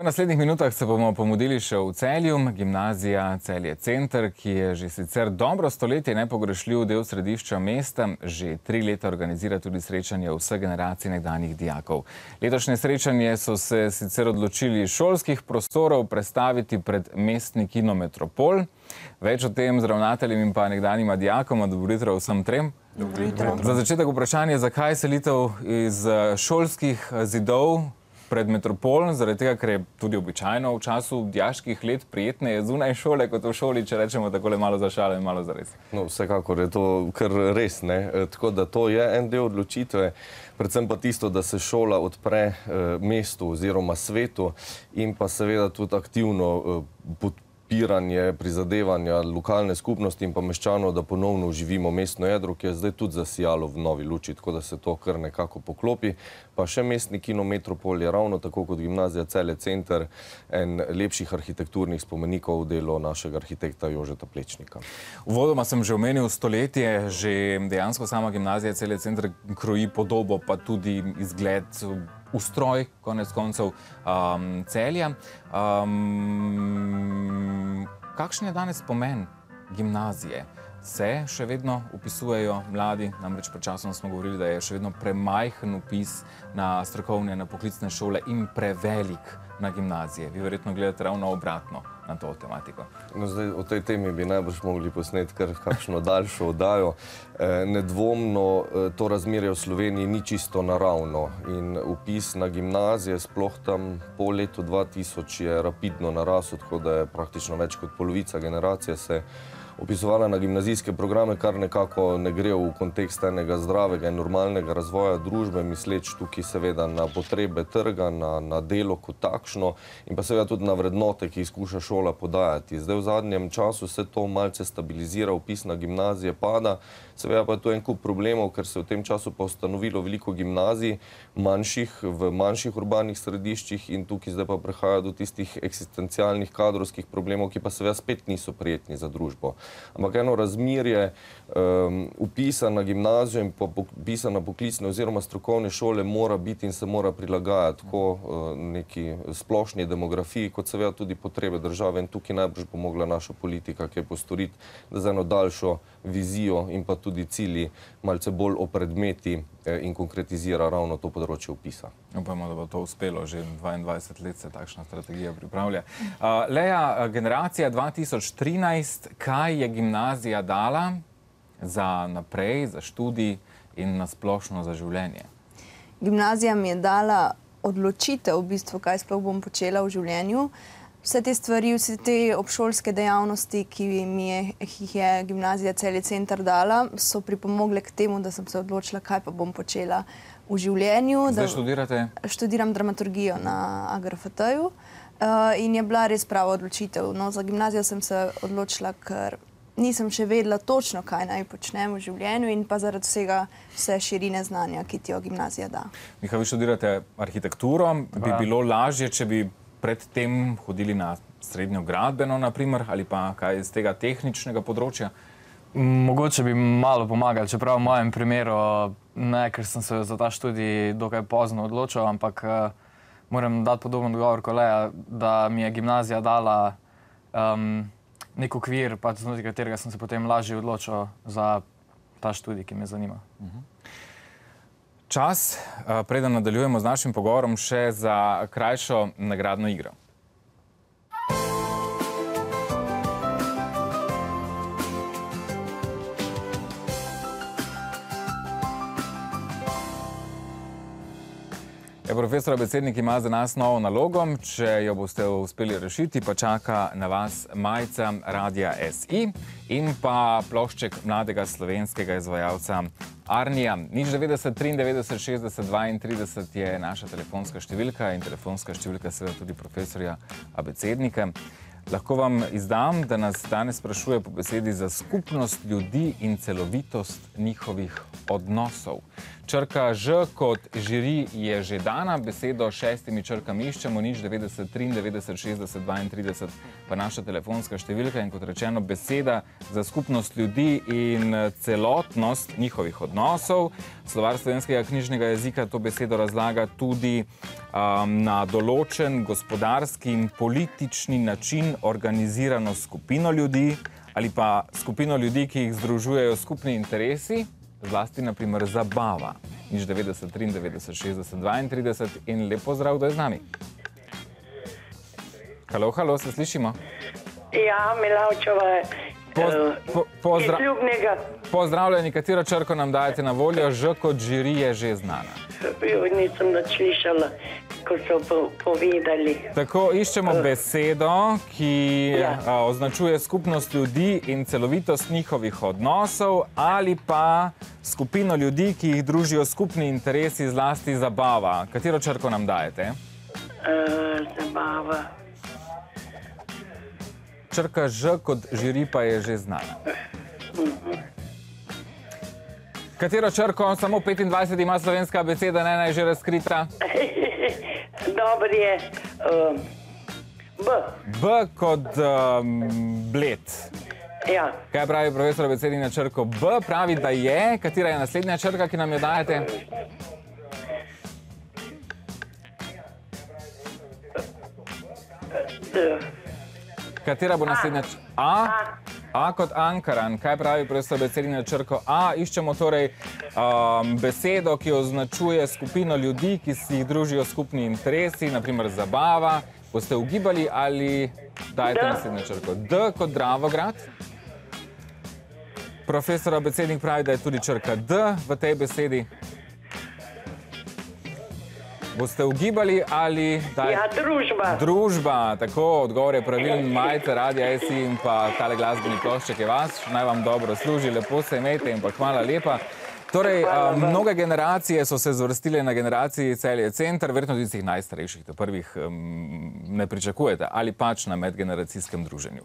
V naslednjih minutah se bomo pomudili še v Celju. Gimnazija Celje Center, ki je že sicer dobro stoletje nepogrešljiv del središča mesta, že 3 leta organizira tudi srečanje vseh generacij nekdanjih dijakov. Letošnje srečanje so se sicer odločili šolskih prostorov prestaviti pred mestni kino Metropol. Več o tem z ravnateljem in pa nekdanjima dijakoma. Dobro jutro vsem trem. Za začetek vprašanje, zakaj selitev iz šolskih zidov pred Metropol, zaradi tega, ker je tudi običajno v času dijaških let prijetneje zunaj šole kot v šoli, če rečemo takole malo za šalo in malo za res. No, vsekakor je to kar res, ne. Tako da to je en del odločitve, predvsem pa tisto, da se šola odpre mestu oziroma svetu in pa seveda tudi aktivno podpiranje prizadevanja lokalne skupnosti in pa meščanov, da ponovno oživimo mestno jedro, ki je zdaj tudi zasijalo v novi luči, tako da se to kar nekako poklopi. Pa še mestni kino Metropol je ravno tako kot gimnazija Celje Center en lepših arhitekturnih spomenikov delo našega arhitekta Jožeta Plečnika. Uvodoma sem že omenil stoletje, že dejansko sama gimnazija Celje Center kroji podobo, pa tudi izgled, ustroj, konec koncev, Celja. Kakšen je danes pomen gimnazije? Se še vedno upisujejo mladi, namreč pred časom smo govorili, da je še vedno premajhen vpis na strokovne, na poklicne šole in prevelik na gimnazije. Vi verjetno gledate ravno obratno na to tematiko. No, zdaj, o tej temi bi najbrž mogli posneti kar kakšno daljšo oddajo. Nedvomno to razmerje v Sloveniji ni čisto naravno in vpis na gimnazije, sploh tam po letu 2000 je rapidno narasel, tako da je praktično več kot polovica generacije se opisovala na gimnazijske programe, kar nekako ne gre v kontekst enega zdravega in normalnega razvoja družbe, misleč tukaj seveda na potrebe trga, na delo kot takšno in pa seveda tudi na vrednote, ki jih skuša šola podajati. Zdaj v zadnjem času se to malce stabilizira, vpis na gimnazije pada, seveda pa je to en kup problemov, ker se v tem času pa ustanovilo veliko gimnazij, v manjših urbanih središčih in tukaj zdaj pa prihaja do tistih eksistencialnih kadrovskih problemov, ki pa seveda spet niso prijetni za družbo. Ampak eno razmerje vpisa na gimnazijo in pa vpisa na poklicne oziroma strokovne šole mora biti in se mora prilagajati tako neki splošni demografiji, kot seveda tudi potrebe države in tukaj najbrž bo mogla naša politika kaj postoriti, da za eno daljšo vizijo in pa tudi cilji malce bolj opredmeti in konkretizira ravno to področje vpisa. Upamo, da bo to uspelo, že 22 let se takšna strategija pripravlja. Leja, generacija 2013, kaj je gimnazija dala za naprej, za študij in nasplošno za življenje? Gimnazija mi je dala odločitev, v bistvu, kaj sploh bom počela v življenju. Vse te stvari, vse te obšolske dejavnosti, ki jih je gimnazija Celje Center dala, so pripomogle k temu, da sem se odločila, kaj pa bom počela v življenju. Zdaj študirate? Študiram dramaturgijo na AGRFT-ju in je bila res prava odločitev. No, za gimnazijo sem se odločila, ker nisem še vedela točno, kaj naj počnem v življenju in pa zaradi vse širine znanja, ki ti jo gimnazija da. Miha, vi študirate arhitekturo. Bi bilo lažje, če bi predtem hodili na srednjo gradbeno, naprimer, ali pa kaj iz tega tehničnega področja? Mogoče bi malo pomagali, čeprav v mojem primeru ne, ker sem se za ta študij dokaj pozno odločil, ampak moram dati podoben odgovor kot Leja, da mi je gimnazija dala nek okvir, pa znotraj katerega sem se potem lažje odločil za ta študij, ki me zanima. Čas, preden nadaljujemo z našim pogovorom, še za krajšo nagradno igro. Profesor Abecednik ima za nas novo nalogo. Če jo boste uspeli rešiti, pa čaka na vas majica Radia SI in pa plošček mladega slovenskega izvajalca Arnija. 090 93 60 32 je naša telefonska številka in telefonska številka seveda tudi profesorja Abecednika. Lahko vam izdam, da nas danes sprašuje po besedi za skupnost ljudi in celovitost njihovih odnosov. Črka Ž kot žiri je že dana, besedo 6 črkami iščemo, 090 93 60 32 pa naša telefonska številka in kot rečeno beseda za skupnost ljudi in celotnost njihovih odnosov. Slovar slovenskega knjižnega jezika to besedo razlaga tudi na določen gospodarski in politični način organizirano skupino ljudi ali pa skupino ljudi, ki jih združujejo skupni interesi, zlasti naprimer zabava. 090 93 60 32 in lep pozdrav, da je z nami. Halo, halo, se slišimo? Ja, Milavčeva iz Ljubnega. Pozdravljeni, katero črko nam dajete na voljo? Ž kot žiri je že znana. Nisem nič slišala, ko so povedali. Tako, iščemo besedo, ki označuje skupnost ljudi in celovitost njihovih odnosov ali pa skupino ljudi, ki jih družijo skupni interesi, zlasti zabava. Katero črko nam dajete? Zabava. Črka Ž kot žiri pa je že znana. Katero črko? Samo 25 ima slovenska abeceda, ena je že razkrita. Dobro je B. B kot bled. Ja. Kaj pravi profesor abecedi na črko B? Pravi, da je. Katera je naslednja črka, ki nam jo dajete? Katera bo naslednja črka? A? A kot Ankaran. Kaj pravi profesor abecedi na črko A? Iščemo torej besedo, ki označuje skupino ljudi, ki si jih družijo skupni interesi, naprimer zabava. Boste ugibali ali dajete naslednjo črko? D kot Dravograd. Profesor abecednik pravi, da je tudi črka D v tej besedi. Boste ugibali ali dajete? Ja, družba. Družba, tako, odgovor je pravilen. Majte, Radia SI in pa tale glasbeni plošček je vas. Naj vam dobro služi, lepo se imejte in pa hvala lepa. Torej, mnoge generacije so se zvrstile na generaciji Celje Center, verjetno tudi tistih najstarejših, da prvih ne pričakujete, ali pač na medgeneracijskem druženju.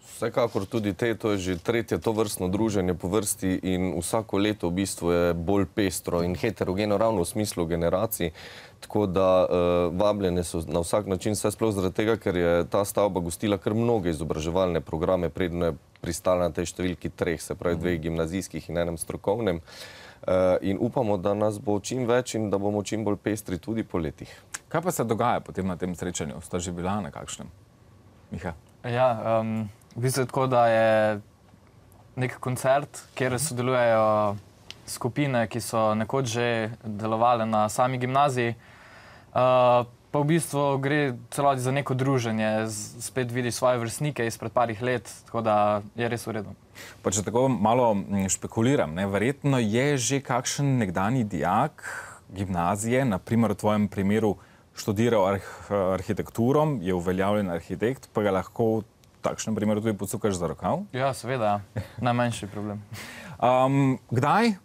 Vsekakor tudi to je že tretje tovrstno druženje po vrsti in vsako leto v bistvu je bolj pestro in heterogeno ravno v smislu generacij, tako da vabljene so na vsak način, vse sploh zaradi tega, ker je ta stavba gostila kar mnoge izobraževalne programe, predno je pristala na tej številki 3, se pravi 2 gimnazijskih in 1 strokovnem. In upamo, da nas bo čim več in da bomo čim bolj pestri tudi po letih. Kaj pa se dogaja potem na tem srečanju? Sta že bila na kakšnem? Miha? Ja, v bistvu je tako, da je nek koncert, kjer sodelujejo skupine, ki so nekoč že delovale na sami gimnaziji. Pa v bistvu gre celoti za neko druženje, spet vidiš svoje vrstnike izpred parih let, tako da je res v redu. Pa če tako malo špekuliram, verjetno je že kakšen nekdanji dijak gimnazije, naprimer v tvojem primeru študiral arhitekturo, je uveljavljen arhitekt, pa ga lahko v takšnem primeru tudi pocukaš za rokav? Ja, seveda, najmanjši problem. Kdaj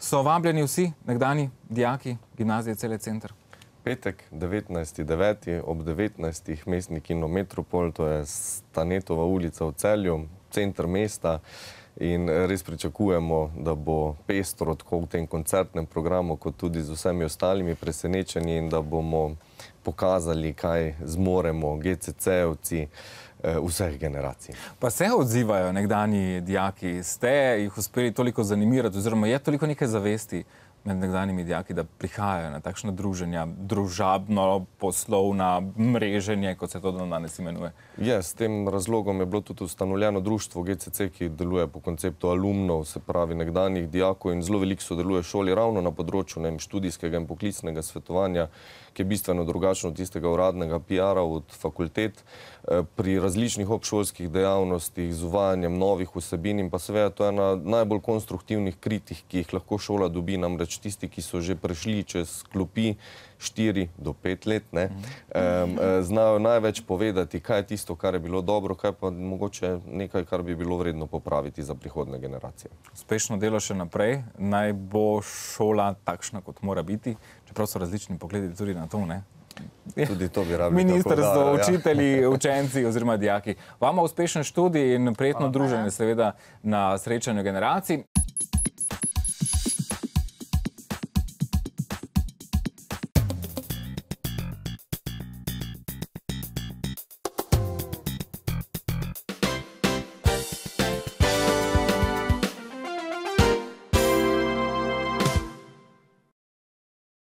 so vabljeni vsi nekdanji dijaki gimnazije Celje Center? Petek, 19.9. ob 19. mestni kino Metropol, to je Stanetova ulica v Celju, center mesta in res pričakujemo, da bo pestro tako v tem koncertnem programu, kot tudi z vsemi ostalimi presenečenji in da bomo pokazali, kaj zmoremo GCC-evci vseh generacij. Pa se odzivajo nekdanji dijaki? Ste jih uspeli toliko zanimirati oziroma je toliko neke zavesti med nekdanjimi dijaki, da prihajajo na takšna druženja, družabno, poslovna, mreženje, kot se to danes imenuje? Ja, s tem razlogom je bilo tudi ustanovljeno društvo GCC, ki deluje po konceptu alumnov, se pravi nekdanjih dijakov in zelo veliko sodeluje šoli ravno na področju študijskega in poklicnega svetovanja, ki je bistveno drugačno od tistega uradnega PR-a od fakultet, pri različnih obšolskih dejavnostih, z uvajanjem novih vsebin in pa seveda to je ena najbolj konstruktivnih kritik, ki jih lahko šola dobi, namreč tisti, ki so že prešli čez klopi 4 do 5 let, znajo največ povedati, kaj je tisto, kar je bilo dobro, kaj pa mogoče nekaj, kar bi bilo vredno popraviti za prihodne generacije. Uspešno delo še naprej, naj bo šola takšna, kot mora biti, čeprav so različni pogledi tudi na to, ne? Tudi to bi rabili. Ministrstvo, učitelji, učenci oziroma dijaki. Vama uspešen študij in prijetno druženje seveda na srečanju generacij.